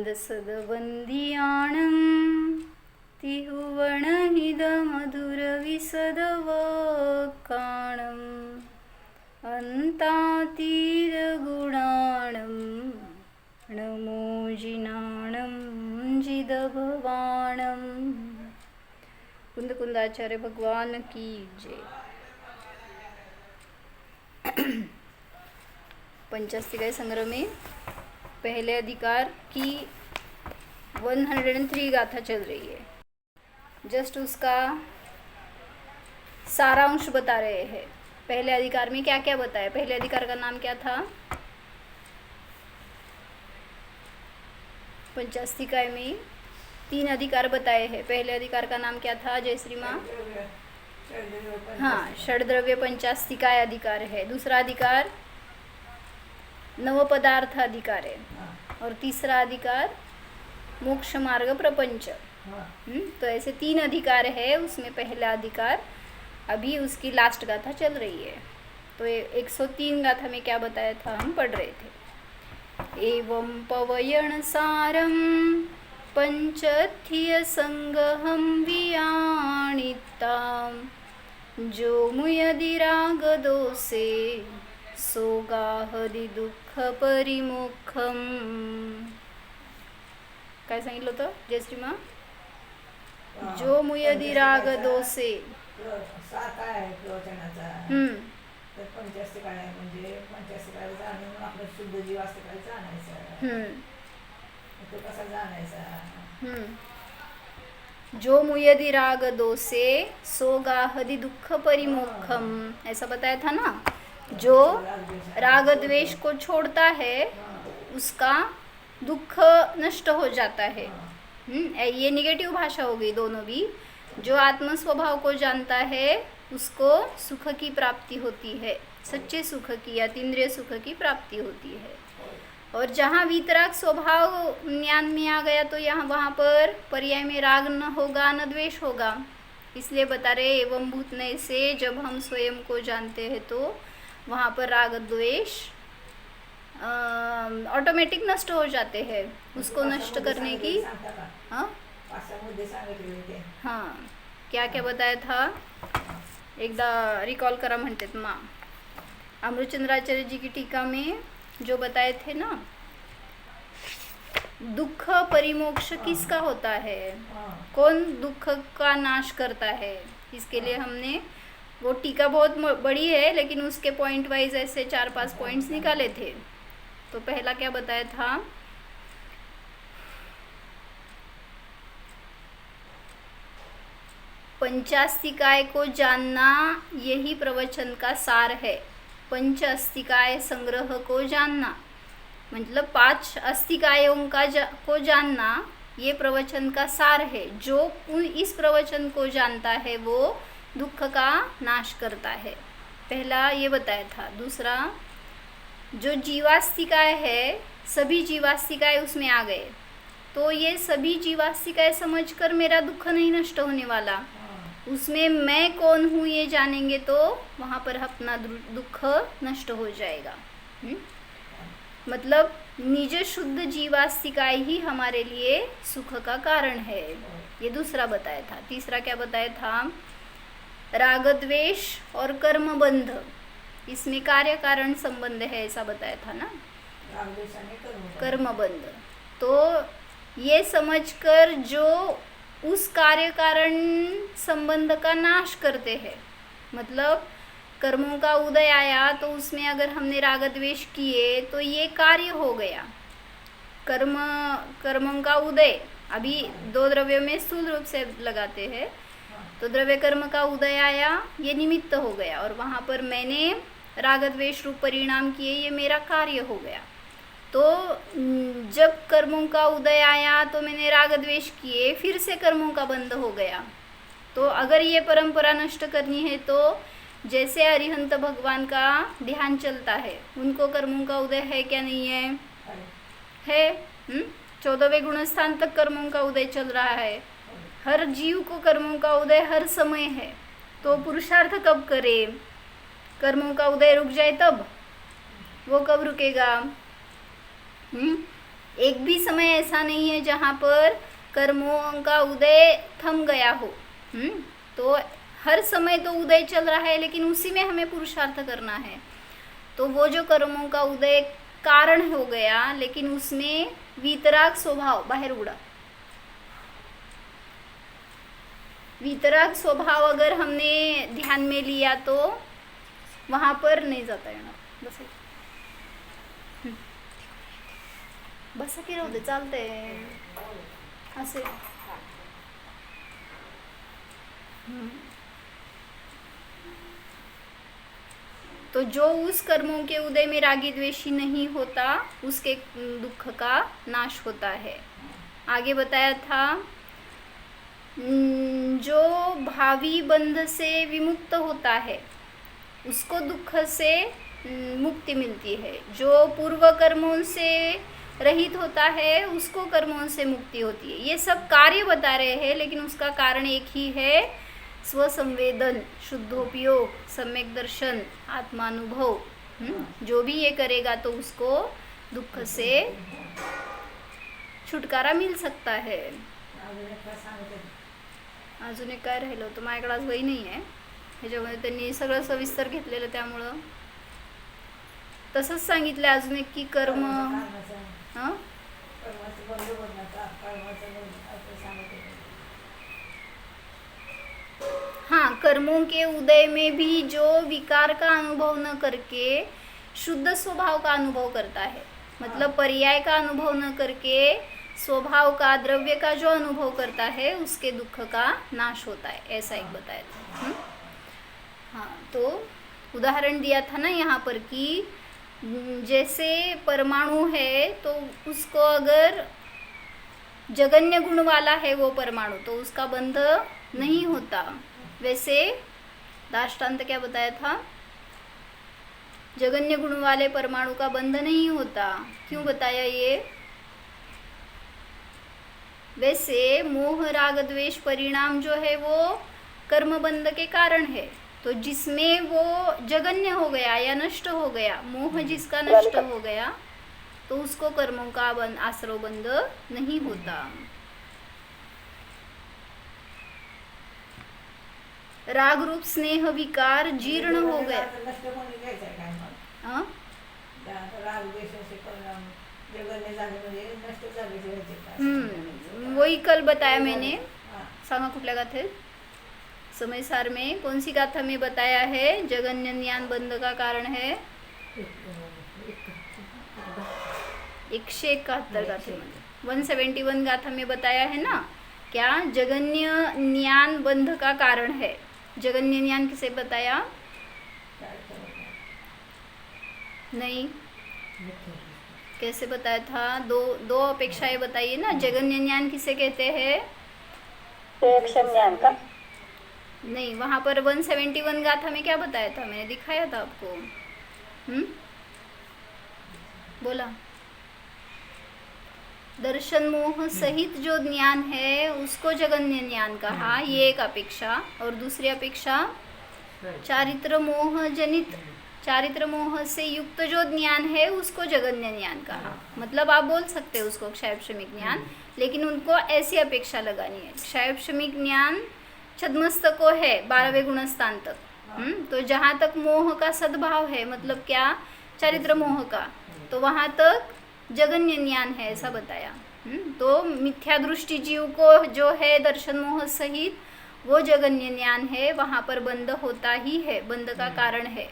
मंदसदवन्दियाणं तिहुवणहिदमधुरविसदवक्काणम् अन्तातीरगुणाणं नमोजिनाणं जिदभवाणं। कुंद कुंदाचार्य भगवान की जय। पंचास्तिकाय संग्रह में पहले अधिकार की 103 गाथा चल रही है। जस्ट उसका सारांश बता रहे हैं। पहले अधिकार में क्या क्या बताया। पहले अधिकार का नाम क्या था। पंचास्तिकाय में 3 अधिकार बताए हैं। पहले अधिकार का नाम क्या था जय श्री माँ। हाँ, षड्द्रव्य पंचास्तिकाय अधिकार है। दूसरा अधिकार नव पदार्थ अधिकार है और तीसरा अधिकार मोक्ष मार्ग प्रपंच। तो ऐसे 3 अधिकार है। उसमें पहला अधिकार अभी उसकी लास्ट गाथा चल रही है। तो 103 गाथा में क्या बताया था हम पढ़ रहे थे। एवं पवयण सारम पंचथ्य संगहम वियाणिताम जो मुयदिराग दोषे सोगाहदि दुःख परिमुखम। काय सांगितलं होतं जय श्री माँ। जो मुयदी राग दोषे काय आहे प्रवचनाचा तर पंचास्तिकाय म्हणजे पंचास्तिकाय जाणून आपलं शुद्ध जीव अस्तिकाय जाणायचं। तो कसा जाणायचा। जो मुयदि राग दोषे सोगाहदि दुःख परिमुखम, ऐसा बताया था ना। जो राग द्वेष को छोड़ता है उसका दुख नष्ट हो जाता है। ये निगेटिव भाषा हो गई दोनों भी। जो आत्म स्वभाव को जानता है उसको सुख की प्राप्ति होती है, सच्चे सुख की या तीन्द्रिय सुख की प्राप्ति होती है। और जहाँ वीतराग स्वभाव ज्ञान में आ गया तो यहाँ वहाँ पर पर्याय में राग न होगा न द्वेष होगा। इसलिए बता रहे एवं भूतनय से जब हम स्वयं को जानते हैं तो वहाँ पर राग द्वेष ऑटोमेटिक नष्ट हो जाते हैं। उसको नष्ट करने की हाँ क्या क्या बताया था एकदा रिकॉल करा म्हणतेत माँ। अमृतचंद्राचार्य जी की टीका में जो बताए थे ना, दुख परिमोक्ष किसका होता है, कौन दुख का नाश करता है। इसके लिए हमने वो टीका बहुत बड़ी है लेकिन उसके पॉइंट वाइज ऐसे 4-5 पॉइंट्स निकाले थे। तो पहला क्या बताया था, पंचास्तिकाय को जानना यही प्रवचन का सार है। पंचास्तिकाय संग्रह को जानना मतलब 5 अस्तिकायों को जानना ये प्रवचन का सार है। जो इस प्रवचन को जानता है वो दुख का नाश करता है। पहला ये बताया था। दूसरा, जो जीवास्तिकाय है सभी जीवास्तिकाय उसमें आ गए तो ये सभी जीवास्तिकाय समझकर मेरा दुख नहीं नष्ट होने वाला। उसमें मैं कौन हूँ ये जानेंगे तो वहाँ पर अपना दुख नष्ट हो जाएगा। मतलब निज शुद्ध जीवास्तिकाय ही हमारे लिए सुख का कारण है। ये दूसरा बताया था। तीसरा क्या बताया था, राग द्वेष और कर्म बंध, इसमें कार्य कारण संबंध है ऐसा बताया था ना। कर्म बंध तो ये समझकर जो उस कार्य कारण संबंध का नाश करते हैं, मतलब कर्मों का उदय आया तो उसमें अगर हमने राग द्वेष किए तो ये कार्य हो गया। कर्मों का उदय अभी 2 द्रव्यों में स्थूल रूप से लगाते हैं तो द्रव्य कर्म का उदय आया, ये निमित्त हो गया और वहाँ पर मैंने राग द्वेष रूप परिणाम किए, ये मेरा कार्य हो गया। तो जब कर्मों का उदय आया तो मैंने राग द्वेष किए, फिर से कर्मों का बंध हो गया। तो अगर ये परंपरा नष्ट करनी है तो जैसे अरिहंत भगवान का ध्यान चलता है, उनको कर्मों का उदय है क्या नहीं है, है। 14वें गुणस्थान तक कर्मों का उदय चल रहा है। हर जीव को कर्मों का उदय हर समय है। तो पुरुषार्थ कब करे, कर्मों का उदय रुक जाए तब, वो कब रुकेगा। एक भी समय ऐसा नहीं है जहाँ पर कर्मों का उदय थम गया हो। तो हर समय तो उदय चल रहा है, लेकिन उसी में हमें पुरुषार्थ करना है। तो वो जो कर्मों का उदय कारण हो गया, लेकिन उसमें वीतराग स्वभाव बाहर उड़ा। वीतराग स्वभाव अगर हमने ध्यान में लिया तो वहाँ पर नहीं जाता येणार। बस की राहू दे, चालतंय असे। तो जो उस कर्मों के उदय में रागी द्वेषी नहीं होता, उसके दुख का नाश होता है। आगे बताया था, जो भावी बंध से विमुक्त होता है उसको दुख से मुक्ति मिलती है। जो पूर्व कर्मों से रहित होता है उसको कर्मों से मुक्ति होती है। ये सब कार्य बता रहे हैं, लेकिन उसका कारण एक ही है, स्वसंवेदन, शुद्धोपयोग, सम्यक दर्शन, आत्मानुभव। जो भी ये करेगा तो उसको दुख से छुटकारा मिल सकता है। अजून एक काय राहिलं होतं, माझ्याकडे आज वही नाही आहे, ह्याच्यामध्ये त्यांनी सगळं सविस्तर घेतलेलं, त्यामुळं तसंच सांगितलं। अजून एक की कर्म हाँ, कर्मों के उदय में भी जो विकार का अनुभव न करके शुद्ध स्वभाव का अनुभव करता है, मतलब पर्याय का अनुभव न करके स्वभाव का, द्रव्य का जो अनुभव करता है, उसके दुख का नाश होता है। ऐसा एक बताया था। हाँ, तो उदाहरण दिया था ना यहाँ पर कि जैसे परमाणु है, तो उसको अगर जगन्य गुण वाला है वो परमाणु, तो उसका बंध नहीं होता। वैसे दृष्टांत क्या बताया था, जगन्य गुण वाले परमाणु का बंध नहीं होता। क्यों बताया ये? वैसे मोह राग द्वेष परिणाम जो है वो कर्म बंध के कारण है। तो जिसमें वो जगन्य हो गया या नष्ट हो गया, मोह जिसका नष्ट हो गया, तो उसको कर्मों का आश्रव बंध नहीं होता। राग रूप स्नेह विकार जीर्ण हो गया। वही कल बताया मैंने। सांगा कुठल्या गाथेत? समय सार में कौन सी गाथा में बताया है जगन्य ज्ञान बंध का कारण है? 171 गाथे में 171 गाथा में बताया है ना, क्या जगन्य ज्ञान बंध का कारण है। जगन्य ज्ञान किसे बताया? नहीं, कैसे बताया था? दो अपेक्षाएं बताइए ना। जगन्य ज्ञान किसे कहते हैं? ज्ञान का नहीं, वहाँ पर 171 गाथा में क्या बताया था? मैंने दिखाया था आपको। बोला, दर्शन मोह सहित जो ज्ञान है उसको जगन्य ज्ञान कहा, ये एक अपेक्षा। और दूसरी अपेक्षा, चारित्र मोह जनित, चारित्र मोह से युक्त जो ज्ञान है उसको जगन्य ज्ञान कहा। मतलब आप बोल सकते हो उसको क्षयक्षमिक ज्ञान, लेकिन उनको ऐसी अपेक्षा लगानी है। क्षयक्षमिक ज्ञान छद्मस्त को है 12वें गुणस्थान तक। तो जहाँ तक मोह का सद्भाव है, मतलब क्या, चारित्र मोह का, तो वहाँ तक जगन्य ज्ञान है, ऐसा बताया। तो मिथ्या दृष्टि जीव को जो है दर्शन मोह सहित, वो जगन्य ज्ञान है, वहाँ पर बंध होता ही है, बंध का कारण है।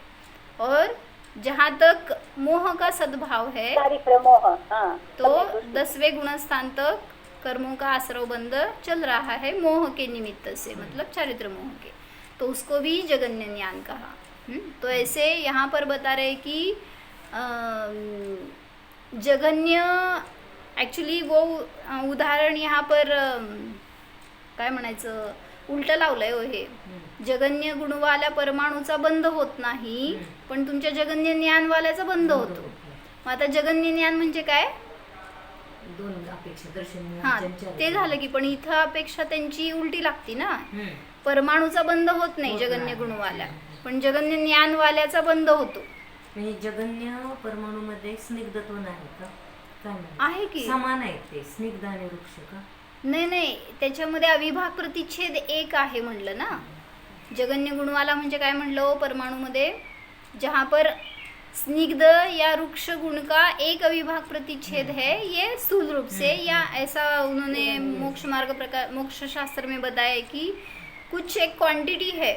और जहाँ तक मोह का सद्भाव है, तो 10वें गुणस्थान तक कर्मों का आश्रव बंध चल रहा है मोह के निमित्त से, मतलब चारित्र मोह के, तो उसको भी जगन्य ज्ञान कहा। तो ऐसे यहाँ पर बता रहे कि जगन्य, ॲक्च्युली वो उदाहरण यहाँ पर काय म्हणायचं, उलटं लावलंय हो हे। जगन्य गुणवाल्या परमाणूचा बंध होत नाही, पण तुमच्या जगन्य ज्ञानवाल्याचा बंध होतो। मग आता जगन्य ज्ञान म्हणजे काय? दोन अपेक्षा, दर्शन हा, ते झालं की, पण इथं अपेक्षा त्यांची उलटी लागती ना। परमाणूचा बंध होत नाही जगन्य गुणवाल्या, पण जगन्य ज्ञानवाल्याचा बंध होतो। जगन्य परमाणूमध्ये स्निग्धत्व नाही का? काय माहिती? आहे की समान आहेत ते स्निग्ध आणि वृक्ष का? नाही, त्याच्यामध्ये अविभाग प्रतिच्छेद एक आहे म्हणलं ना. जगन्य गुणवाला म्हणजे काय म्हणलं परमाणुमध्ये, जहाँ पर स्निग्ध या वृक्ष गुण का एक अविभाग प्रतिच्छेद है, ये स्थूल रूप से, या ऐसा उन्होंने मोक्ष मार्ग प्रकार मोक्ष शास्त्र में बताया है कि कुछ एक क्वांटिटी है,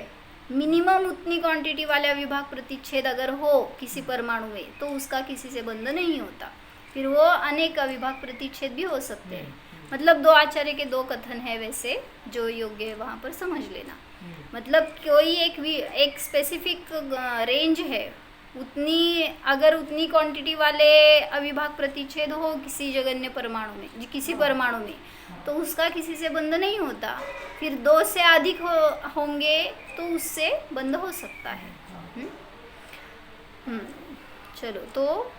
मिनिमम उतनी क्वांटिटी वाले अविभाग प्रतिच्छेद अगर हो किसी परमाणु में तो उसका किसी से बंध नहीं होता, फिर वो अनेक अविभाग प्रतिच्छेद भी हो सकते हैं. मतलब दो आचार्य के दो कथन है वैसे, जो योग्य है वहाँ पर समझ लेना. मतलब कोई एक स्पेसिफिक रेंज है, अगर उतनी क्वांटिटी वाले अविभाग प्रतिच्छेद हो किसी जगन्य परमाणु में, किसी परमाणु में, तो उसका किसी से बंध नहीं होता. फिर 2 से अधिक होंगे तो उससे बंध हो सकता है. चलो, तो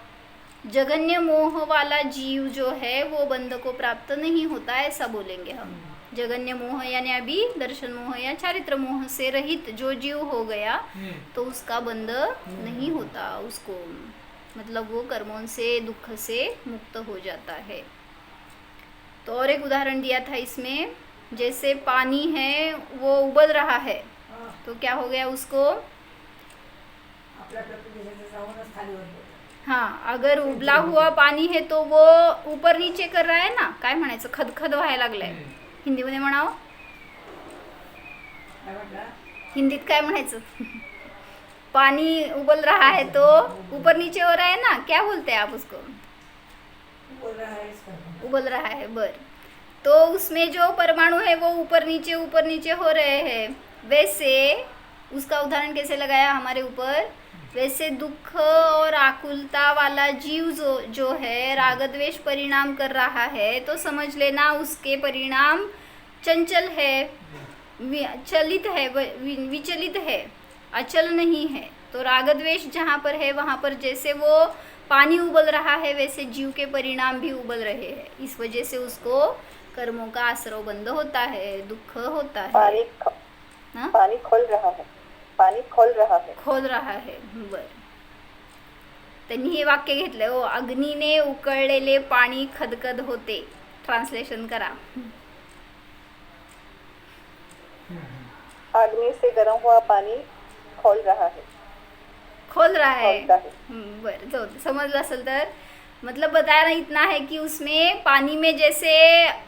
जगन्य मोह वाला जीव जो है वो बंध को प्राप्त नहीं होता, ऐसा बोलेंगे हम. जगन्य मोह यानी अभी दर्शन मोह या चारित्र मोह से रहित जो जीव हो गया तो उसका बंध नहीं होता, उसको मतलब वो कर्मों से दुख से मुक्त हो जाता है. तो और एक उदाहरण दिया था इसमें, जैसे पानी है वो उबल रहा है तो क्या हो गया उसको, आपल्या प्रकृतीचं राहूनच खाली होतं. हाँ, अगर उबला हुआ पाणी है तो वो ऊपर नीचे कर रहा है ना, काय म्हणायचं, खदखद व्हायला लागलाय. हिंदीमध्ये म्हणावं, काय म्हटलं? हिंदीत काय म्हणायचं. पानी उबल रहा है तो ऊपर नीचे हो रहा है ना, क्या बोलते हैं आप उसको, बोल रहा है इसका. उबल रहा है. बर, तो उसमें जो परमाणु है वो ऊपर नीचे हो रहे हैं. वैसे उसका उदाहरण कैसे लगाया हमारे ऊपर, वैसे दुख और आकुलता वाला जीव जो है राग द्वेष परिणाम कर रहा है, तो समझ लेना उसके परिणाम चंचल है, चलित है, विचलित है, अचल नहीं है. तो राग द्वेष जहाँ पर है वहाँ पर जैसे वो पानी उबल रहा है वैसे जीव के परिणाम भी उबल रहे हैं. इस वजह से उसको कर्मों का आश्रव बंद होता है, दुख होता है. हाँ? पानी खोल रहा है. बर, त्यांनी हे वाक्य घेतलंय हो, अग्नीने उकळलेले पाणी खदखद होते. ट्रान्सलेशन करा. अग्नि से गर्म हुआ पानी खोल रहा है. बर, जो समझला असेल तर मतलब बताया इतना है कि उसमें पानी में जैसे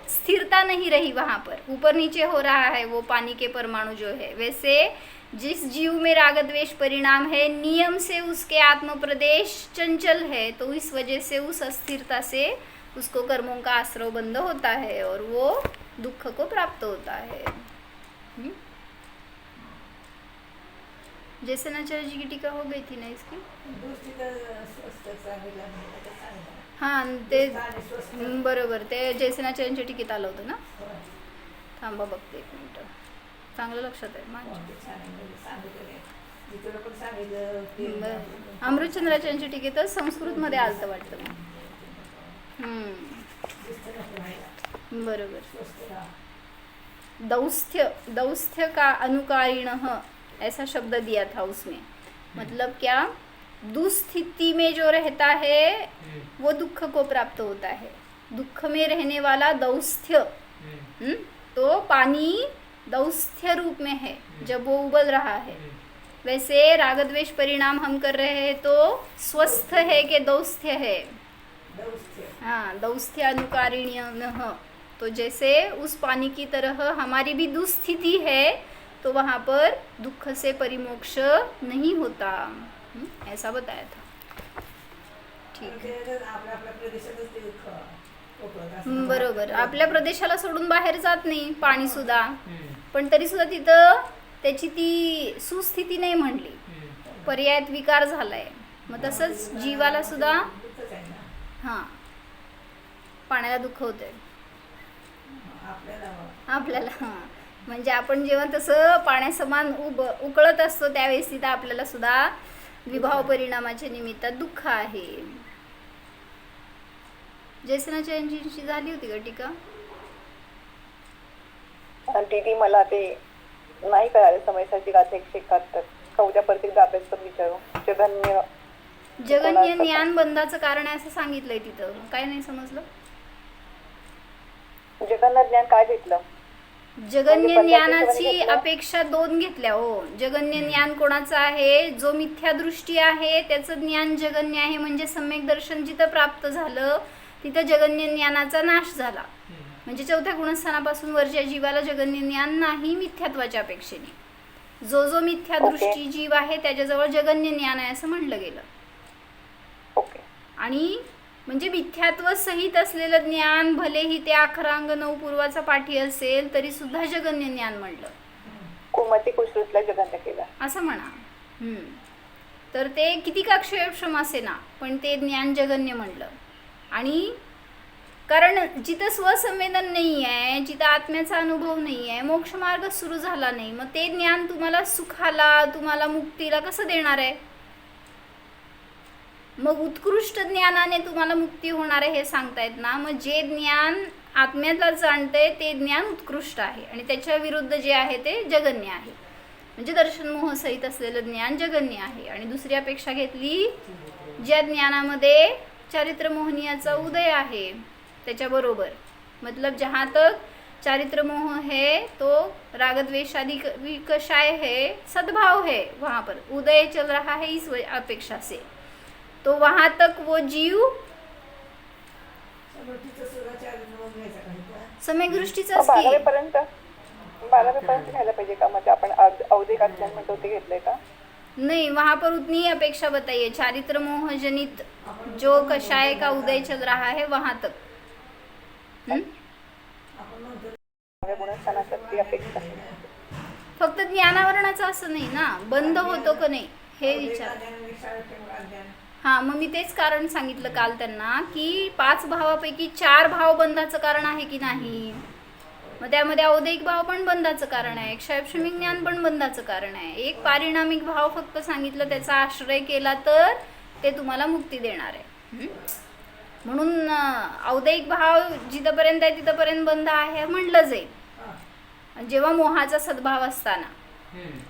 स्थिरता नहीं रही, वहाँ पर ऊपर नीचे हो रहा है वो पानी के परमाणु जो है, वैसे जिस जीव में राग द्वेष परिणाम है नियम से उसके आत्म प्रदेश चंचल है, तो इस वजह से उस अस्थिरता से उसको कर्मों का आश्रव बंद होता है और वो दुख को प्राप्त होता है. जैसे नाचार्य जी की टीका हो गई थी ना इसकी. स्वस्त सांगितलं म्हणजे त्याचं सांगितलं. हां, ते आणि स्वस्त. बरोबर, ते जयसेनाचार्यांच्या टीकेत आलं होतं ना. होय. थांबा बघते एक मिनिट, चांगलं लक्षात आहे माझ्या. कोणते छान आहे म्हणजे सांगितलं. जिथं पण सांगितलं की अमृतचंद्राचार्यांच्या टीकेतच संस्कृतमध्ये आलतं वाटतं मग. दिसतं नको व्हायला. बरोबर. स्वस्त राहा. दौस्थ्य का अनुकारिणः ऐसा शब्द दिया था उसमें. मतलब क्या, दुस्थिति में जो रहता है वो दुख को प्राप्त होता है. दुख में रहने वाला दौस्थ्य, तो पानी दौस्थ्य रूप में है जब वो उबल रहा है. वैसे राग द्वेष परिणाम हम कर रहे हैं तो स्वस्थ है कि दौस्थ्य है. हाँ, दौस्थ्य अनुकारिण्यः, तो जैसे उस पानी की तरह हमारी भी दुस्थिति है तो वहाँ पर दुख से परिमोक्ष नहीं होता. ऐसा बताया था. ठीक है, आपल्या प्रदेशातच ते बरोबर. आपल्या प्रदेशाला सोडून बाहेर जात नाही पाणी सुद्धा, पण तरी सुद्धा तिथं त्याची ती सुस्थिती नाही म्हणली, पर्यायात विकार झालाय. मग तसंच जीवाला सुद्धा हां पाण्याला दुःख होतंय आपल्याला. हां, म्हणजे आपण जेव्हा तसं पाण्यासमान उकळत असतो त्यावेळेस तिथं आपल्याला सुद्धा विभाव परिणामाच्या निमित्तात दुःख आहे. जयसेनाचार्यांची झाली होती का टीका? दीदी मला ते नाही कळालं समयसाची गाथा 171. का उद्या परत एकदा अभ्यास करून विचारू. जगन्य जगन्य ज्ञान बंधाचं कारण आहे असं सांगितलंय तिथं. काय नाही समजलं? जगन्नाथ ज्ञान काय घेतलं? जगन्य म्हणजे ज्ञानाची घेतलं? अपेक्षा 2 घेतल्या हो. जगन्य ज्ञान कोणाचं आहे? जो मिथ्या दृष्टी आहे त्याचं ज्ञान जगन्य आहे, म्हणजे सम्यक दर्शन जिथं प्राप्त झालं तिथं जगन्य ज्ञानाचा नाश झाला. म्हणजे 4थ्या गुणस्थानापासून वरच्या जीवाला जगन्य ज्ञान नाही मिथ्यात्वाच्या अपेक्षेने. जो मिथ्या दृष्टी जीव आहे त्याच्याजवळ जगन्य ज्ञान आहे असं म्हटलं गेलं. ओके. आणि म्हणजे मिथ्यात्व सहित असलेलं ज्ञान भलेही ते अकरांग 9 पूर्वाचा पाठी असेल तरी सुद्धा जगन्य ज्ञान म्हणलं. कुमती कुश्रुतला जगन्य केलं असं म्हणा. तर ते किती का क्षयक्षम असे ना, पण ते ज्ञान जगन्य म्हणलं. आणि कारण जिथं स्वसंवेदन नाही आहे, जिथं आत्म्याचा अनुभव नाही आहे, मोक्षमार्ग सुरू झाला नाही, मग ते ज्ञान तुम्हाला सुखाला, तुम्हाला मुक्तीला कसं देणार आहे? मग उत्कृष्ट ज्ञानाने तुम्हाला मुक्ती होणार आहे हे सांगतायत ना. मग जे ज्ञान आत्म्याला जाणतंय ते ज्ञान उत्कृष्ट आहे आणि त्याच्या विरुद्ध जे आहे ते जगन्य आहे. म्हणजे दर्शन मोह सहित असलेलं ज्ञान जगन्य आहे. आणि दुसरी अपेक्षा घेतली, ज्या ज्ञानामध्ये चारित्र मोहनीयाचा उदय आहे त्याच्याबरोबर, मतलब जहाँ तक चारित्र मोह है तो रागद्वेषादि विकषाय है, सद्भाव है, वहाँ पर उदय चल रहा है इस अपेक्षा से, तो वहाँ तक वो जीव सम्यक दृष्टीचाच की 12वीपर्यंत घ्यायला पाहिजे का? म्हणजे आपण औदिक अज्ञान म्हणतो ते घेतलंय का? नहीं, वहाँ पर उतनी ही अपेक्षा बताइए. चारित्र मोह जनित जो कषाय का उदय चल रहा है वहाँ तक. गुणस्थानाचं ती अपेक्षा. फक्त ज्ञानावरणाचं असं नाही ना, बंध होतो का नाही हे विचार. हां, मग मी तेच कारण सांगितलं काल त्यांना की 5 भावापैकी 4 भाव बंधाचं कारण आहे की नाही. मग त्यामध्ये औदैहिक भाव पण बंधाचं कारण आहे, क्षयक्षमिक ज्ञान पण बंधाचं कारण आहे. एक पारिणामिक भाव फक्त सांगितलं, त्याचा आश्रय केला तर ते तुम्हाला मुक्ती देणार आहे. म्हणून औदैहिक भाव जिथपर्यंत आहे तिथपर्यंत बंध आहे म्हटलं जाईल जेव्हा मोहाचा सद्भाव असताना.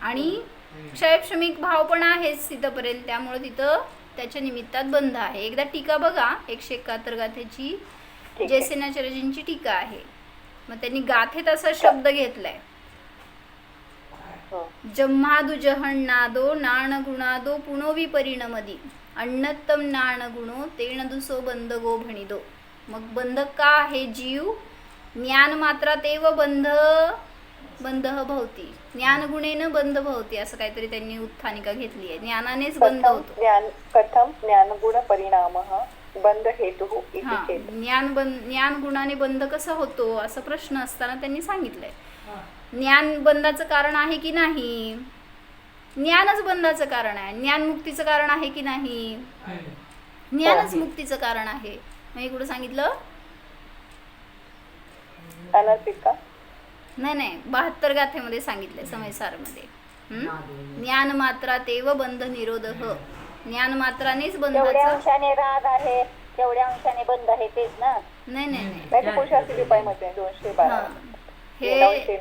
आणि क्षयक्षमिक भाव पण आहेच तिथपर्यंत, त्यामुळे तिथं त्याच्या निमित्तात बंध आहे. एकदा टीका बघा, 171 गाथेची जयसेनाचार्यजींची टीका आहे. मग त्यांनी गाथेत असा शब्द घेतलाय, जम्हादु जहन्नादो नाण गुणादो पुनोवी परिणमदी अण्णत्तम नाण गुणो तेण दुसो बंध गो भणिदो. मग बंध का आहे? जीव ज्ञान मात्रा तेव बंध भवती, ज्ञान गुणेन बंध भवती, असं काहीतरी त्यांनी उत्थानिका घेतली आहे. ज्ञानानेच बंध होतो. कथम ज्ञान गुण परिणाम बंध हेतु इति. ज्ञान गुणाने बंध कसं होतो असं प्रश्न असताना त्यांनी सांगितलंय. ज्ञान बंधाचं कारण आहे की नाही? ज्ञानच बंधाचं कारण आहे. ज्ञान मुक्तीचं कारण आहे की नाही? ज्ञानच मुक्तीचं कारण आहे. मग इकडं सांगितलं अनर्पित का? नाही, 72 गाथेमध्ये सांगितलंय समयसारमध्ये. ज्ञान मात्रा तेव बंध निरोधः. ज्ञान मात्रानेच बंधाचा. अंशाने राग आहे, तेवढ्या अंशाने बंद आहे तेच ना. नाही पुरुषार्थी उपायमध्ये 212 हे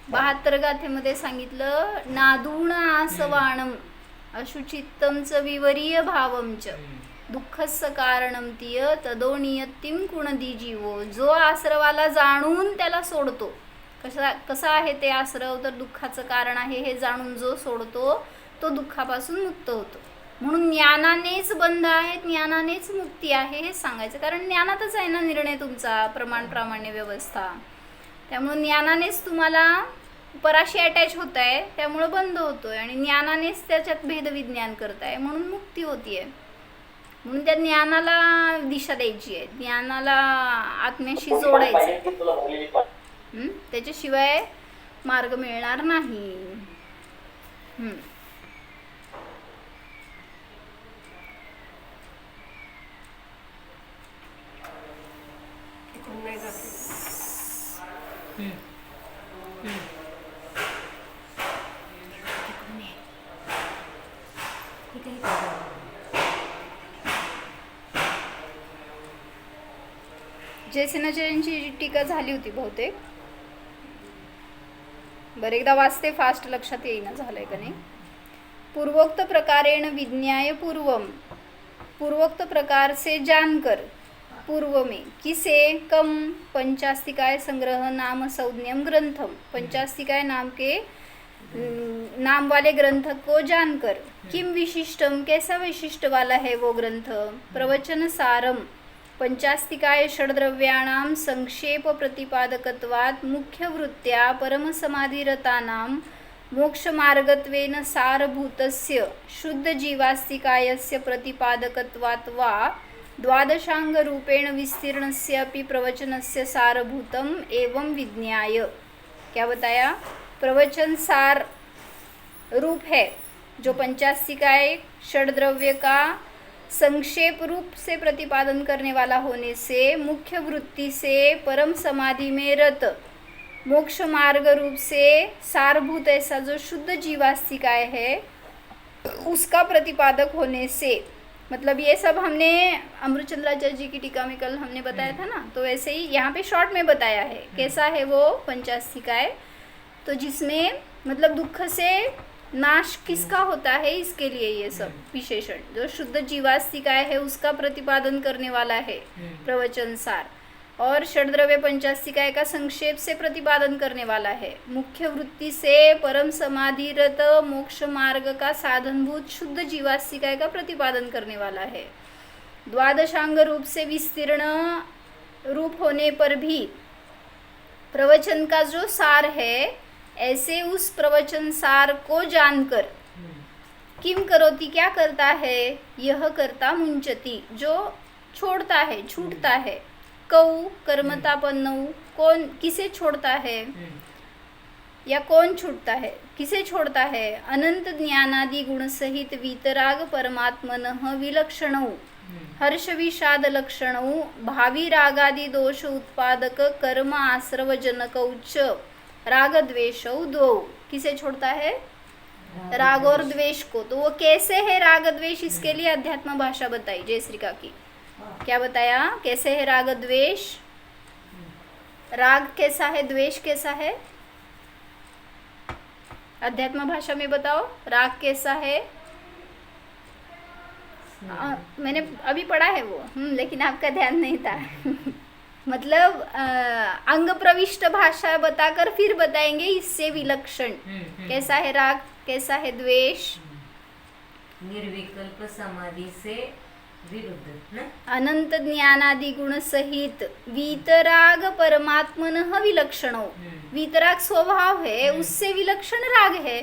72 गाथेमध्ये सांगितलं, नादूण आसवाणम अशुचित्तमच विवरीय भावमच दुःखस्य कारणम तिय तदोनियत्तिम कुणदी जीवो. जो आश्रवाला जाणून त्याला सोडतो, कसा आहे ते आश्रव, तर दुःखाचं कारण आहे हे जाणून जो सोडतो तो दुःखापासून मुक्त होतो. म्हणून ज्ञानानेच बंध आहे, ज्ञानानेच मुक्ती आहे हे सांगायचं. कारण ज्ञानातच आहे ना निर्णय तुमचा, प्रमाण प्रामाण्य व्यवस्था. त्यामुळे ज्ञानानेच तुम्हाला पराशी अटॅच होत आहे, त्यामुळं बंध होतोय. आणि ज्ञानानेच त्याच्यात भेदविज्ञान करताय म्हणून मुक्ती होतीये. म्हणून त्या ज्ञानाला दिशा द्यायची आहे, ज्ञानाला आत्म्याशी जोडायचं. त्याच्याशिवाय मार्ग मिळणार नाही. जयसेनाचार्यांची टीका झाली होती बहुतेक. बरं, एकदा वाचते, फास्ट लक्षात येईना झालंय का नाही. पूर्वोक्त प्रकारेण विज्ञाय पूर्वम पूर्वोक्त प्रकार से जानकर पूर्व में किसे कम पंचास्तिकाय संग्रह नाम संज्ञम ग्रंथम पंचास्तिकाय नाम के नाम वाले ग्रंथ को जानकर किम विशिष्टम कैसा विशिष्ट वाला है वो ग्रंथ प्रवचन सारम पंचास्तिकाय षड्द्रव्याणाम संक्षेप प्रतिपादकत्वात् मुख्य वृत्त्या परम समाधिरतानां मोक्ष मार्गत्वेन सारभूतस्य शुद्ध जीवास्तिकायस्य प्रतिपादकत्वात् वा द्वादशांग रूपेण विस्तीर्णस्य अपि प्रवचनस्य सारभूतम एवं विज्ञाय। क्या बताया? प्रवचन सार रूप है जो पंचास्तिकाय षड्द्रव्य का संक्षेप रूप से प्रतिपादन करने वाला होने से मुख्य वृत्ति से परम समाधि में रत मोक्ष मार्ग रूप से सारभूत ऐसा जो शुद्ध जीवास्तिकाय है उसका प्रतिपादक होने से, मतलब ये सब हमने अमृतचंद्राचार्य जी की टीका में कल हमने बताया था ना, तो वैसे ही यहाँ पे शॉर्ट में बताया है कैसा है वो पंचास्तिकाय। तो जिसमें मतलब दुख से नाश किसका होता है इसके लिए ये सब विशेषण जो शुद्ध जीवास्तिकाय है उसका प्रतिपादन करने वाला है प्रवचन सार, और षड्द्रव्य पंचास्तिकाय का संक्षेप से प्रतिपादन करने वाला है, मुख्य वृत्ति से परम समाधिरत मोक्ष मार्ग का साधनभूत शुद्ध जीवास्तिकाय का प्रतिपादन करने वाला है। द्वादशांग रूप से विस्तीर्ण रूप होने पर भी प्रवचन का जो सार है ऐसे उस प्रवचन सार को जानकर किम करोति क्या करता है, यह करता मुंचति जो छोड़ता है छूटता है, कौ कर्मतापन्नौ कौन किसे छोड़ता है या कौन छूटता है किसे छोड़ता है, अनंत ज्ञानादि गुण सहित वीतराग परमात्मनः विलक्षणौ हर्ष विषाद लक्षणौ भावी रागादि दोष उत्पादक कर्म आश्रव जनकौ च राग द्वेषौ द्वौ। किसे छोड़ता है? राग और द्वेष को। तो वो कैसे है राग द्वेष, इसके लिए अध्यात्म भाषा बताई जयश्री का की। क्या बताया? कैसे है राग द्वेष? राग कैसा है, द्वेष कैसा है? अध्यात्म भाषा में बताओ राग कैसा है। मैंने अभी पढ़ा है वो लेकिन आपका ध्यान नहीं था मतलब अंग प्रविष्ट भाषा बताकर फिर बताएंगे इससे विलक्षण कैसा है राग, कैसा है द्वेष। निर्विकल्प समाधि से विरुद्ध ना? अनंत ज्ञानादि गुण सहित वीतराग परमात्मनः विलक्षणो, वीतराग स्वभाव है उससे विलक्षण राग है।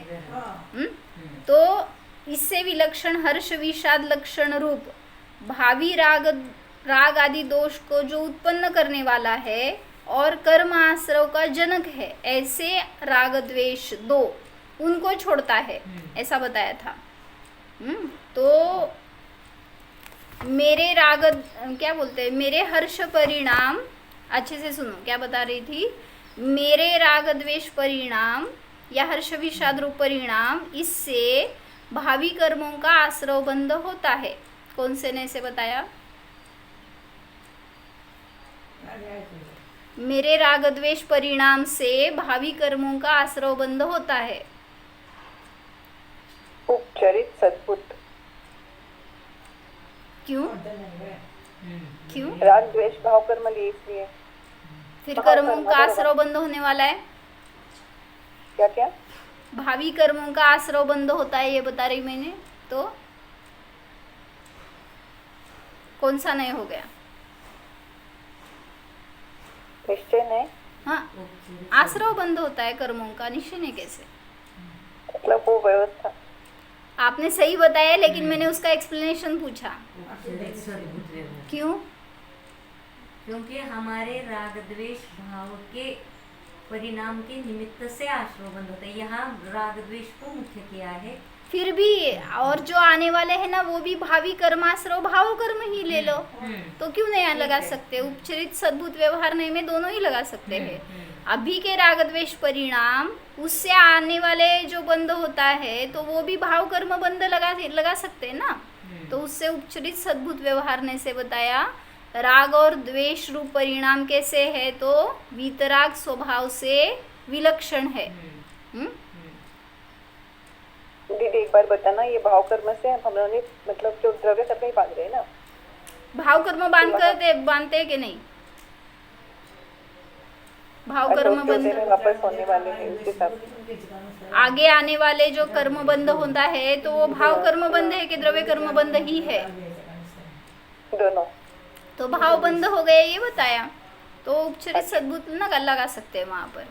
तो इससे विलक्षण हर्ष विषाद लक्षण रूप भावी राग आदि दोष को जो उत्पन्न करने वाला है और कर्म आश्रव का जनक है, ऐसे राग द्वेष दो उनको छोड़ता है, ऐसा बताया था। तो मेरे राग क्या बोलते हैं, मेरे हर्ष परिणाम, अच्छे से सुनो क्या बता रही थी, मेरे राग द्वेष परिणाम या हर्ष विषाद रूप परिणाम इससे भावी कर्मों का आश्रव बंद होता है। कौन से ने इसे बताया? मेरे राग द्वेष परिणाम से भावी कर्मों का आश्रव बंद होता है। उपचरित सद्बुद्ध। क्यों? क्यों? राग द्वेष भाव कर्म लिए इसलिए। फिर कर्मों का आश्रव बंद होने वाला है। क्या क्या? भावी कर्मों का आश्रव बंद होता है ये बता रही मैंने। तो कौन सा नहीं हो गया? निश्चय नहीं। हाँ, आश्रव बंद होता है कर्मों का, निश्चय नहीं कैसे? मतलब वो व्यवस्था आपने सही बताया लेकिन मैंने उसका एक्सप्लेनेशन पूछा। क्यों? क्योंकि हमारे राग द्वेष भाव के परिणाम के निमित्त से आश्रव बंद होता है। यहाँ राग द्वेष को मुख्य किया है। फिर भी और जो आने वाले हैं ना वो भी भावी कर्माश्रव भाव कर्म ही ले लो, तो क्यों नहीं लगा सकते? उपचरित सद्भुत व्यवहार नहीं में दोनों ही लगा सकते हैं। अभी के राग द्वेष परिणाम उससे आने वाले जो बंद होता है तो वो भी भाव कर्म बंद लगा सकते हैं ना। तो उससे उपचरित सद्भुत व्यवहार ने से बताया राग और द्वेष रूप परिणाम कैसे है, तो वीतराग स्वभाव से विलक्षण है। दीदी एक बार बताना, ये भाव कर्म से हम लोग मतलब जो द्रव्य कर्म ही बांध रहे हैं ना? भाव कर्म बांधते हैं कि नहीं? भाव कर्म जो बंध में वापस होने वाले हैं उस हिसाब से। आगे आने वाले जो कर्म बंध होता है तो वो भाव कर्म बंध है कि द्रव्य कर्म बंध ही है? दोनों। तो भाव बंध हो गया ये बताया, तो उपचरित सद्भूत लगा सकते हैं वहां पर।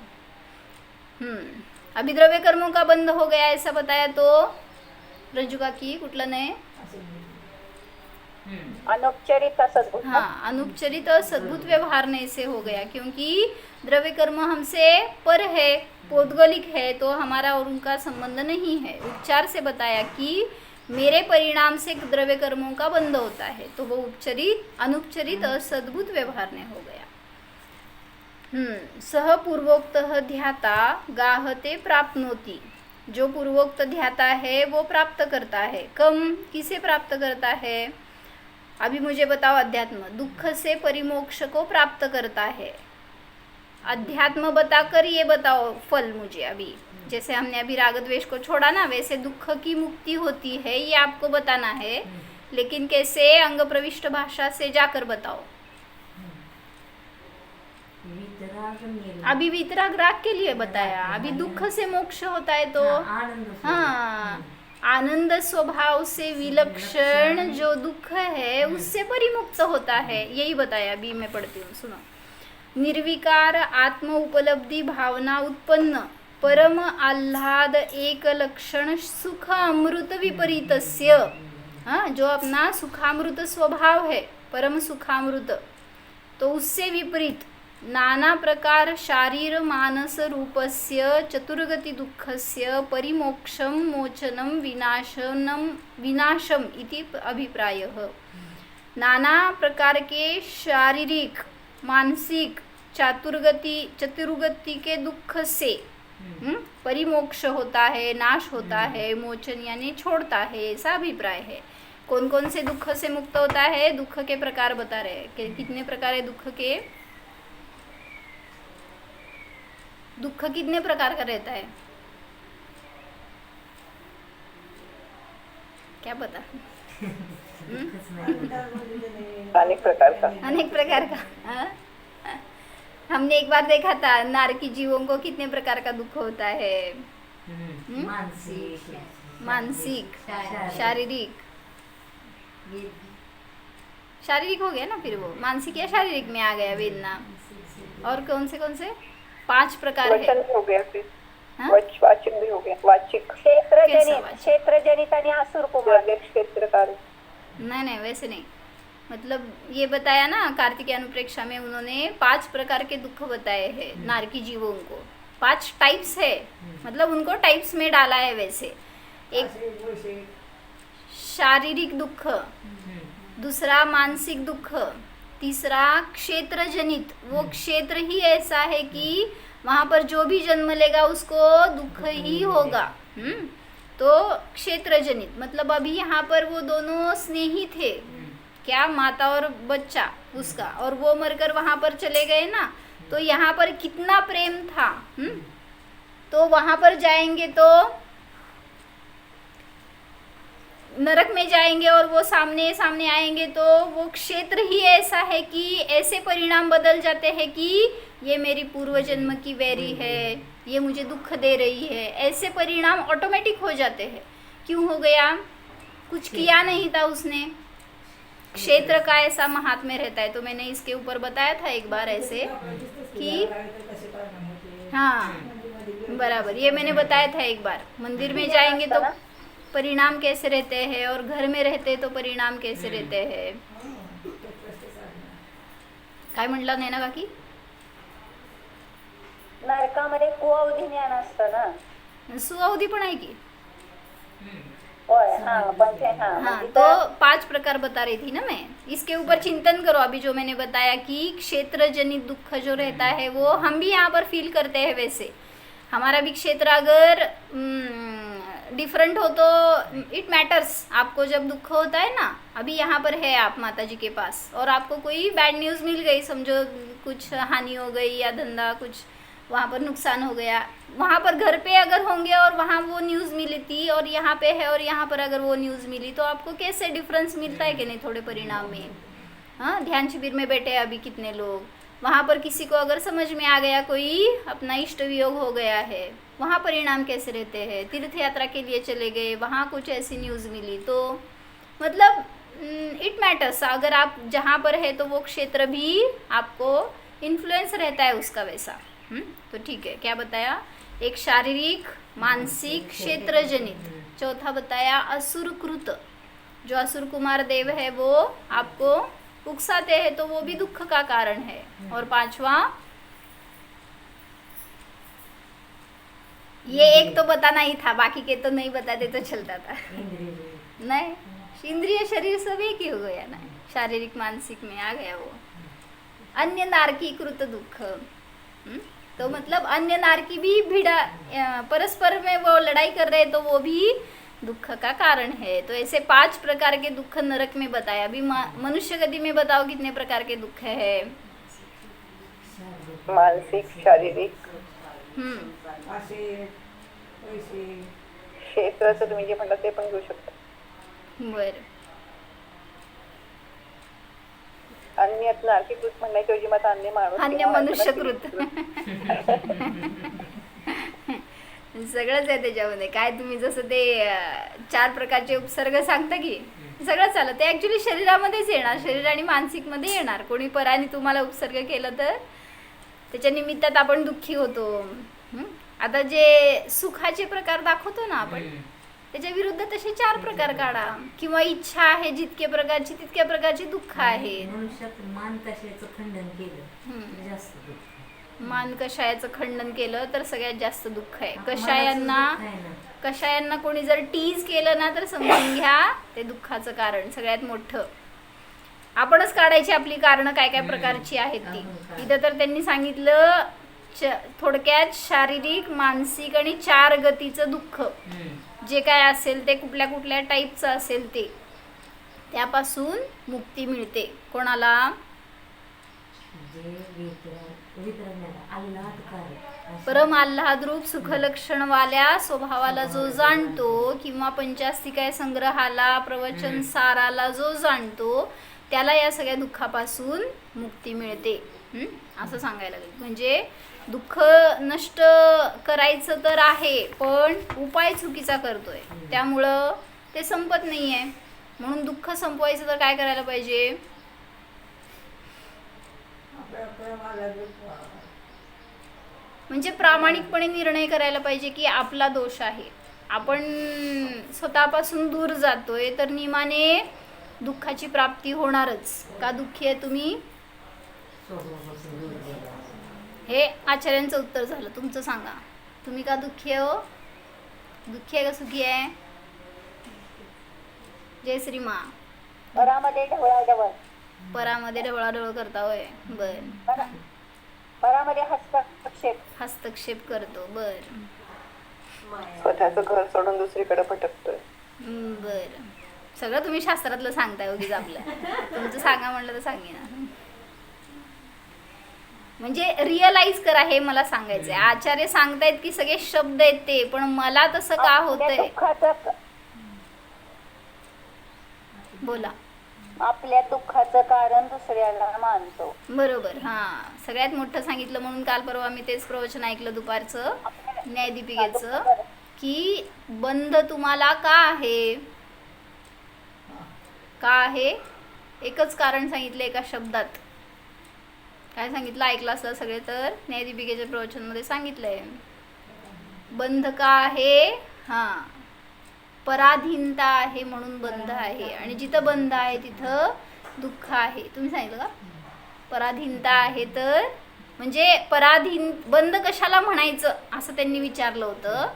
अभी द्रव्य कर्मों का बंध हो गया ऐसा बताया, तो रज्जुका की कुठलं नाही? अनुपचरित सद्भूत। हाँ, अनुपचरित सद्भूत व्यवहार नहीं से हो गया, क्योंकि द्रव्य कर्म हमसे पर है, पौद्गलिक है, तो हमारा और उनका संबंध नहीं है। उपचार से बताया कि मेरे परिणाम से द्रव्य कर्मों का बंध होता है, तो वो उपचरित अनुपचरित असद्भुत व्यवहार ने हो गया। सह पूर्वोक्त ध्याता गाहते प्राप्नोति, जो पूर्वोक्त ध्याता है वो प्राप्त करता है। कम किसे प्राप्त करता है? अभी मुझे बताओ। अध्यात्म दुख से परिमोक्ष को प्राप्त करता है। अध्यात्म बताकर ये बताओ फल मुझे। अभी जैसे हमने अभी राग द्वेष को छोड़ा ना, वैसे दुख की मुक्ति होती है, ये आपको बताना है। लेकिन कैसे? अंग प्रविष्ट भाषा से जाकर बताओ। अभी वीतराग राग के लिए बताया, अभी दुख से मोक्ष होता है तो हाँ, आनंद स्वभाव से विलक्षण जो दुख है उससे परिमुक्त होता है, यही बताया। अभी मैं पढ़ती हूँ, सुनो। निर्विकार आत्म उपलब्धि भावना उत्पन्न परम आह्लाद एक लक्षण सुख अमृत विपरीतस्य, हाँ, जो अपना सुखामृत स्वभाव है, परम सुखामृत, तो उससे विपरीत नाना प्रकार शारीर मानस रूपस्य चतुर्गति दुःखस्य परिमोक्षम मोचनम विनाशम इति अभिप्रायः। नाना प्रकार के शारीरिक मानसिक चतुर्गति के दुख से परिमोक्ष होता है, नाश होता है, मोचन यानी छोड़ता है, ऐसा अभिप्राय है। कौन कौन से दुख से मुक्त होता है? दुख के प्रकार बता रहे हैं कि कितने प्रकार है दुख के। दुख कितने प्रकार का रहता है? क्या पता? अनेक प्रकार का। अनेक प्रकार का। हाँ? हमने एक बार देखा था नारकी जीवों को कितने प्रकार का दुख होता है। मानसिक, शारीरिक। शारीरिक हो गया ना, फिर वो मानसिक या शारीरिक में आ गया वेदना। और कौन से 5 प्रकार है। वचन भी हो गया, फिर हाँ? वाचिक भी हो गया। वाचिक क्षेत्रजनित आणि असुर कुमार। क्षेत्रकार। नहीं वैसे नहीं, मतलब ये बताया ना कार्तिक अनुप्रेक्षा में उन्होंने 5 प्रकार के दुख बताए हैं नारकी जीवों को। 5 टाइप्स है, मतलब उनको टाइप्स में डाला है। वैसे एक शारीरिक दुख, दूसरा मानसिक दुख, तीसरा क्षेत्र जनित, वो क्षेत्र ही ऐसा है कि वहाँ पर जो भी जन्म लेगा उसको दुख ही होगा। तो क्षेत्र जनित मतलब अभी यहाँ पर वो दोनों स्नेही थे, क्या, माता और बच्चा उसका, और वो मरकर वहाँ पर चले गए ना, तो यहाँ पर कितना प्रेम था। तो वहाँ पर जाएंगे तो नरक में जाएंगे और वो सामने सामने आएंगे, तो वो क्षेत्र ही ऐसा है कि ऐसे परिणाम बदल जाते हैं कि ये मेरी पूर्व जन्म की वैरी है, ये मुझे दुख दे रही है, ऐसे परिणाम ऑटोमेटिक हो जाते हैं। क्यों हो गया? कुछ किया नहीं था उसने। क्षेत्र का ऐसा महात्म्य रहता है। तो मैंने इसके ऊपर बताया था एक बार ऐसे कि हाँ बराबर, ये मैंने बताया था एक बार। मंदिर में जाएंगे तो परिणाम कैसे रहते हैं, और घर में रहते तो परिणाम कैसे रहते हैं। काय म्हटलं नाही ना काकी? नरकामध्ये कुअवधी ज्ञान असतं ना, सुअवधी पण आहे की। होय, हाँ, पण ते हाँ, हाँ, म्हणजे तो 5 प्रकार बता रही थी ना मैं। इसके ऊपर चिंतन करो। अभी जो मैंने बताया कि क्षेत्र जनित दुख जो रहता है वो हम भी यहाँ पर फील करते हैं। वैसे हमारा भी क्षेत्र अगर डिफरेंट हो तो इट मैटर्स। आपको जब दुख होता है ना, अभी यहाँ पर है आप माता जी के पास और आपको कोई बैड न्यूज़ मिल गई, समझो कुछ हानि हो गई या धंधा कुछ वहाँ पर नुकसान हो गया, वहाँ पर घर पे अगर होंगे और वहाँ वो न्यूज़ मिली थी और यहाँ पे है और यहाँ पर अगर वो न्यूज़ मिली, तो आपको कैसे डिफरेंस मिलता है कि नहीं थोड़े परिणाम में। हाँ, ध्यान शिविर में बैठे हैं अभी कितने लोग, वहाँ पर किसी को अगर समझ में आ गया कोई अपना इष्ट वियोग हो गया है, वहाँ परिणाम कैसे रहते हैं। तीर्थ यात्रा के लिए चले गए, वहाँ कुछ ऐसी न्यूज़ मिली, तो मतलब इट मैटर्स। अगर आप जहाँ पर है तो वो क्षेत्र भी आपको इन्फ्लुएंस रहता है उसका वैसा। तो ठीक है, क्या बताया, एक शारीरिक मानसिक क्षेत्र जनित, चौथा बताया असुरकृत, जो असुर कुमार देव है वो आपको उकसाते हैं तो वो भी दुख का कारण है। और पांचवा, ये एक तो बताना ही था, बाकी के तो नहीं बताते तो चलता था। नहीं, इंद्रिय शरीर सब एक ही हो गया ना, शारीरिक मानसिक में आ गया वो। अन्य नारकीकृत दुख, तो मतलब अन्य नारकी भी भिड़ा परस्पर में वो लड़ाई कर रहे, तो वो भी दुख का कारण है। तो ऐसे 5 प्रकार के दुख नरक में बताया। अभी मनुष्य गति में बताओ कितने प्रकार के दुख है। मानसिक, शारीरिक, असे पैसे क्षेत्राचं तुम्ही जे म्हणता ते पण घेऊ शकता. बर, अन्यात नारकीकृत म्हणण्याच्या ऐवजी मग अन्य माणूस अन्य किंवा मनुष्यकृत सगळंच आहे त्याच्यामध्ये. काय तुम्ही जसं ते 4 प्रकारचे उपसर्ग सांगता की सगळं चालत, ते ॲक्च्युली शरीरामध्येच येणार, शरीर आणि मानसिकमध्ये येणार. कोणी पराने तुम्हाला उपसर्ग केलं तर त्याच्या निमित्तात आपण दुःखी होतो. आता जे सुखाचे प्रकार दाखवतो ना आपण, त्याच्या विरुद्ध तसे 4 प्रकार काढा. किंवा इच्छा आहे जितके प्रकारची तितक्या प्रकारची दुःख आहे. मनुष्यात मान कशाचं खंडन केलं तर जास्त दुःख. मान कषायाचं खंडन केलं तर सगळ्यात जास्त दुःख आहे. अपमानाचं कषायांना दुःख आहे ना. कषायांना कोणी जर टीज केलं ना तर समजून घ्या ते दुःखाचं कारण सगळ्यात मोठं. आपणच काढायची आपली कारणं काय काय प्रकारची आहेत ती. इथं तर त्यांनी सांगितलं थोडक्यात शारीरिक मानसिक आणि 4 गतीचं दुःख जे काय असेल ते कुठल्या कुठल्या टाईपचं असेल ते, त्यापासून मुक्ती मिळते. कोणाला? जे आल्हादकारी परम आल्हादरूप सुखलक्षणवाल्या स्वभावाला जो जाणतो किंवा पंचास्तिकाय संग्रहाला प्रवचन साराला जो जाणतो त्याला या सगळ्या दुःखापासून मुक्ती मिळते. असं सांगायला लागेल. म्हणजे दुःख नष्ट करायचं तर आहे पण उपाय चुकीचा करतोय, त्यामुळं ते संपत नाही आहे. म्हणून दुःख संपवायचं तर काय करायला पाहिजे? म्हणजे प्रामाणिकपणे निर्णय करायला पाहिजे की आपला दोष आहे, आपण स्वतःपासून दूर जातोय तर नियमाने दुःखाची प्राप्ती होणारच. का दुःखी आहे तुम्ही? स्वभावापासून दूर गेला. हे आचार्यांचं उत्तर झालं. तुमचं सांगा, तुम्ही का दुःखी आहे? हो, दुःखी आहे का सुखी आहे? जय श्री मा. परामध्ये ढवळाढवळ, परामध्ये ढवळाढवळ करता होय. बर, परामध्ये हस्तक्षेप, हस्तक्षेप करतो. बर स्वतःचं घर सोडून दुसरीकडे भटकतोय. बर, सगळं तुम्ही शास्त्रातलं सांगताय उगीच आपलं. तुमचं सांगा म्हणलं तर सांगेन. म्हणजे रिअलाइज करा, हे मला सांगायचंय. आचार्य सांगतायत की सगळे शब्द आहेत ते, पण मला तसं का होतंय? बोला. आपल्या दुःखाचं कारण दुसऱ्याला मानतो. बरोबर. हा, सगळ्यात मोठं सांगितलं. म्हणून काल परवा मी तेच प्रवचन ऐकलं दुपारचं न्यायदीपिकेचं, की बंध तुम्हाला का आहे? का आहे? एकच कारण सांगितलं एका शब्दात. काय सांगितलं? ऐकलं असलं सगळे तर न्यायदीपिकेच्या प्रवचनमध्ये सांगितलंय. बंध का आहे? हां, पराधीनता आहे म्हणून बंध आहे. आणि जिथं बंध आहे तिथं दुःख आहे. तुम्ही सांगितलं का? पराधीनता आहे तर म्हणजे बंध कशाला म्हणायचं असं त्यांनी विचारलं होतं.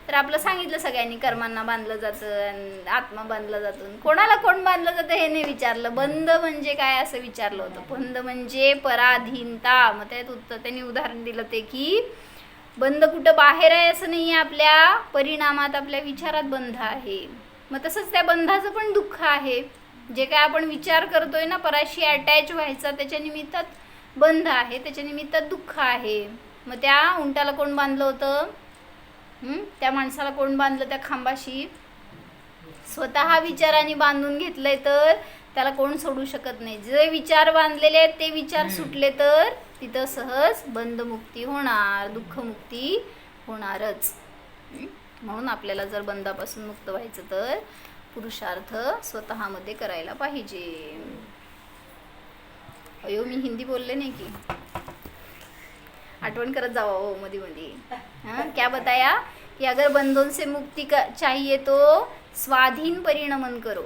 तर आपलं सांगितलं सगळ्यांनी, कर्मांना बांधलं जातं, आत्मा बांधला जातो. कोणाला कोण बांधलं जातं हे नाही विचारलं. बंध म्हणजे काय असं विचारलं होतं. बंध म्हणजे पराधीनता. मग त्यात उत्तर त्यांनी उदाहरण दिलं ते की बंध कुठं बाहेर आहे असं नाही आहे, आपल्या परिणामात आपल्या विचारात बंध आहे. मग तसंच त्या बंधाचं पण दुःख आहे. जे काय आपण विचार करतोय ना पराशी अटॅच व्हायचा, त्याच्या निमित्तात बंध आहे, त्याच्या निमित्तात दुःख आहे. मग त्या उंटाला कोण बांधलं होतं? त्या माणसाला कोण बांधलं त्या खांबाशी? स्वतः विचाराने बांधून घेतलंय, तर त्याला कोण सोडू शकत नाही. जे विचार बांधलेले आहेत ते विचार सुटले तर तिथं सहज बंधमुक्ती होणार, दुःखमुक्ती होणारच. म्हणून आपल्याला जर बंधापासून मुक्त व्हायचं तर पुरुषार्थ स्वतःमध्ये करायला पाहिजे. अयो, मी हिंदी बोलले नाही की, आठवण करत जावा हो मध्ये मध्ये. हाँ, क्या बताया कि अगर बंधन से मुक्ति का चाहिए तो स्वाधीन परिणमन करो.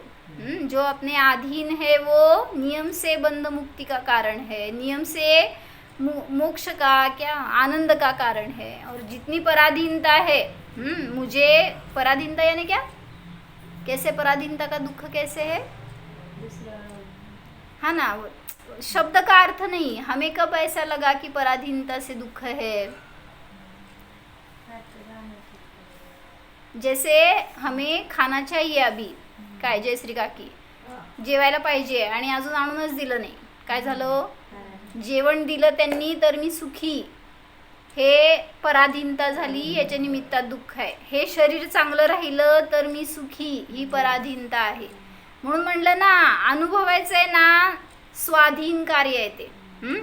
जो अपने अधीन है वो नियम से बंध मुक्ति का कारण है, नियम से मोक्ष का क्या आनंद का कारण है. और जितनी पराधीनता है, मुझे पराधीनता यानी क्या, कैसे पराधीनता का दुख कैसे है? हाँ ना, शब्द का अर्थ नहीं. हमें कब ऐसा लगा कि पराधीनता से दुख है? जैसे हमें खाना चाहिए अभी, काय जयश्री काकी, जेवायला पाहिजे आणि अजून आणूनच दिलं नाही. काय झालं? जेवण दिलं त्यांनी तर मी सुखी, हे पराधीनता झाली, याच्या निमित्तात दुःख आहे. हे शरीर चांगलं राहिलं तर मी सुखी, ही पराधीनता आहे. म्हणून म्हणलं ना, अनुभवायचं आहे ना, स्वाधीन कार्य आहे ते.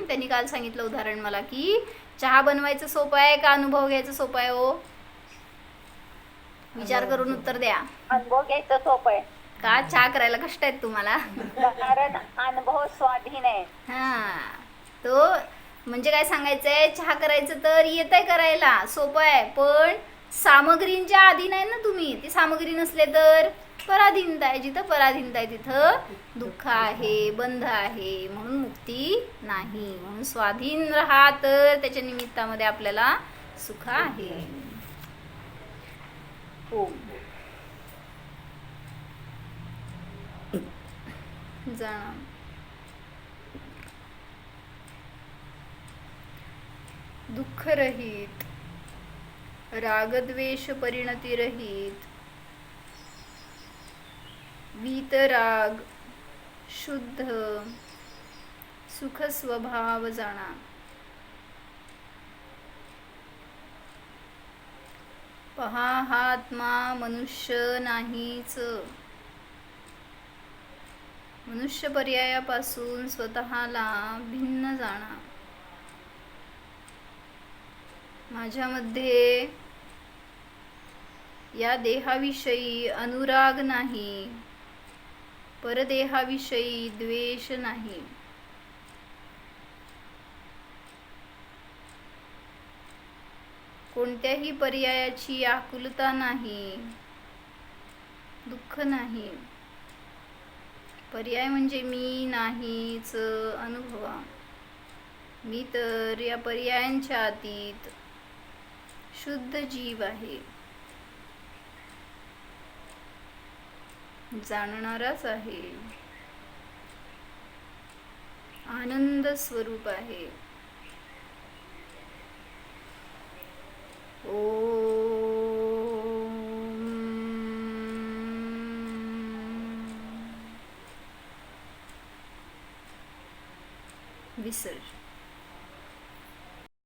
त्यांनी काल सांगितलं उदाहरण मला की चहा बनवायचं सोपं आहे का अनुभव घ्यायचं सोपं आहे? हो, विचार करून उत्तर द्या. अनुभव घ्यायचं सोपं आहे, का चहा करायला कष्ट आहेत तुम्हाला? कारण अनुभव स्वाधीन आहे. हा, तो म्हणजे काय सांगायचंय, चहा करायचं तर येतंय करायला, सोपं आहे, पण सामग्रींच्या अधीन आहे ना तुम्ही. ती सामग्री नसले तर पराधीनता आहे. जिथं पराधीनता आहे तिथं दुःख आहे, बंध आहे, म्हणून मुक्ती नाही. म्हणून स्वाधीन राहा तर त्याच्या निमित्तामध्ये आपल्याला सुख आहे. ओम. जाणा दुःख रहित, रागद्वेष परिणती रहित, वीतराग शुद्ध सुख स्वभाव जाणा. पहा, हा आत्मा मनुष्य नाहीच. मनुष्य पर्यायापासून स्वतःला भिन्न जाणा. माझ्यामध्ये या देहाविषयी अनुराग नाही, परदेहाविषयी द्वेष नाही. कोणत्याही पर्यायाची आकुलता नाही, दुःख नाही. पर्याय म्हणजे मी नाहीच अनुभवा. मी तर या पर्यायांच्या अतीत शुद्ध जीव आहे, जाणणाराच आहे, आनंद स्वरूप आहे. विसर्जन.